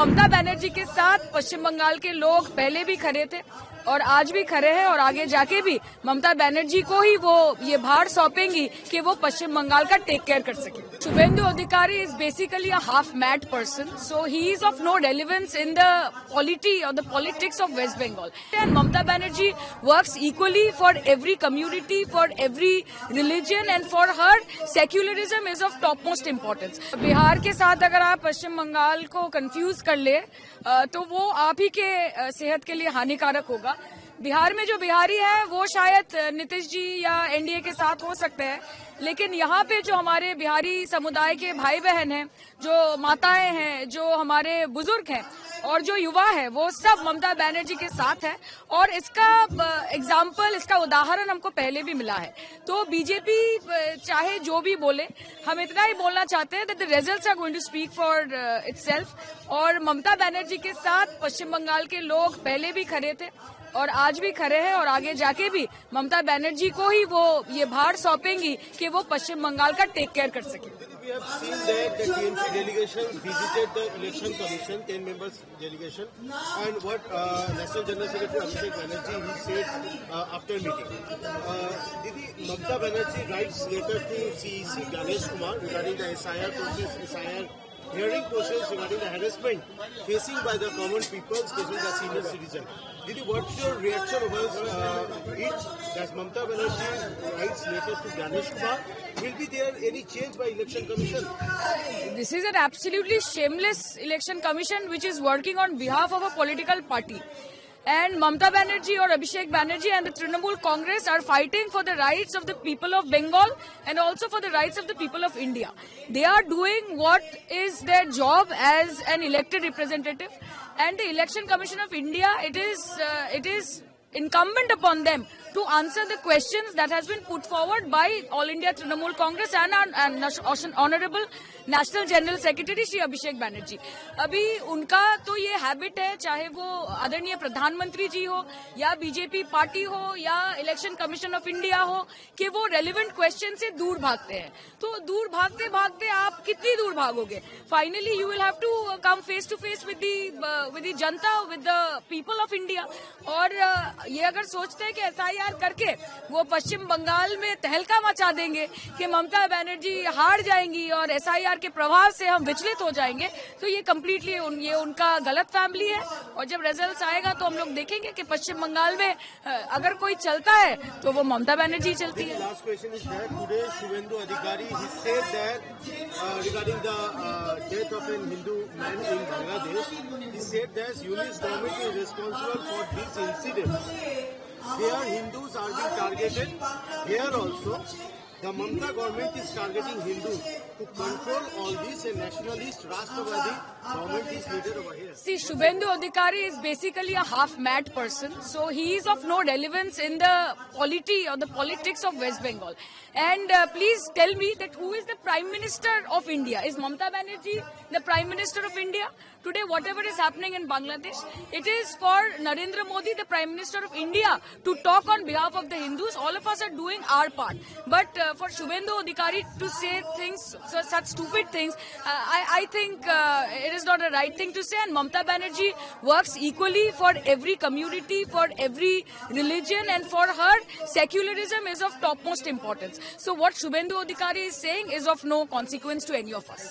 ममता बनर्जी के साथ पश्चिम बंगाल के लोग पहले भी खड़े थे और आज भी खड़े हैं और आगे जाके भी ममता बनर्जी को ही वो ये भार सौंपेंगी कि वो पश्चिम बंगाल का टेक केयर कर सके। Suvendu Adhikari is basically a half mad person, so he is of no relevance in the polity or the politics of West Bengal. And Mamata Banerjee works equally for every community, for every religion, and for her secularism is of top most importance. Bihar के साथ अगर आप पश्चिम बंगाल को confuse कर ले तो वो आप ही के सेहत के लिए हानिकारक होगा। बिहार में जो बिहारी है वो शायद नीतीश जी या एनडीए के साथ हो सकते हैं, लेकिन यहाँ पे जो हमारे बिहारी समुदाय के भाई बहन हैं, जो माताएं हैं, जो हमारे बुजुर्ग हैं और जो युवा है, वो सब ममता बनर्जी के साथ है। और इसका एग्जाम्पल, इसका उदाहरण हमको पहले भी मिला है। तो बीजेपी चाहे जो भी बोले, हम इतना ही बोलना चाहते हैं that the results are going to speak for itself. और ममता बनर्जी के साथ पश्चिम बंगाल के लोग पहले भी खड़े थे और आज भी खड़े हैं और आगे जाके भी ममता बनर्जी को ही वो ये भार सौंपेंगी कि वो पश्चिम बंगाल का टेक केयर कर सके। We have seen that the TMC delegation visited the election commission, 10 members delegation, and what National General Secretary Abhishek Banerjee he said after meeting. Didi, Mamata Banerjee writes letter to CEC Ganesh Kumar regarding the SIR process, SIR hearing process regarding the harassment facing by the common people, especially the senior citizen. Didi, what's your reaction over it? That Mamata Banerjee writes letter to Ganesh Kumar. Will be there any change by election commission? This is an absolutely shameless election commission which is working on behalf of a political party. And Mamata Banerjee or Abhishek Banerjee and the Trinamool Congress are fighting for the rights of the people of Bengal and also for the rights of the people of India. They are doing what is their job as an elected representative, and the Election Commission of India, it is incumbent upon them to answer the questions that has been put forward by All India Trinamool Congress and our Honorable national general secretary Shri Abhishek Banerjee. अभी उनका तो ये habit है, चाहे वो आदरणीय प्रधानमंत्री जी हो या बीजेपी पार्टी हो या इलेक्शन कमीशन ऑफ इंडिया हो, कि वो रेलेवेंट क्वेश्चन से दूर भागते हैं। तो दूर भागते भागते आप कितनी दूर भागोगे? Finally you will have to come face to face with the जनता, with the people of India. और ये अगर सोचते हैं कि SIR करके वो पश्चिम बंगाल में तहलका मचा देंगे कि ममता बनर्जी हार जाएंगी और SIR के प्रभाव से हम विचलित हो जाएंगे, तो ये कम्प्लीटली ये उनका गलत फैमिली है। और जब रिजल्ट्स आएगा तो हम लोग देखेंगे कि पश्चिम बंगाल में अगर कोई चलता है तो वो ममता बनर्जी चलती है। Last question is that today Shubhendu Adhikari he said that regarding the death of a Hindu man in Bangladesh, he said that UNIS government is responsible for this incident. There Hindus are being targeted. Here also the Mamata government is targeting Hindus to control all this, and nationalist Rashtrabadi government is needed over here. See, Shubhendu Adhikari is basically a half mad person, so he is of no relevance in the polity or the politics of West Bengal. And please tell me that who is the Prime Minister of India? Is Mamata Banerjee the Prime Minister of India? Today, whatever is happening in Bangladesh, it is for Narendra Modi, the Prime Minister of India, to talk on behalf of the Hindus. All of us are doing our part. But for Shubhendu Adhikari to say things, such stupid things, I think it is not a right thing to say. And Mamata Banerjee works equally for every community, for every religion, and for her, secularism is of topmost importance. So what Shubhendu Adhikari is saying is of no consequence to any of us.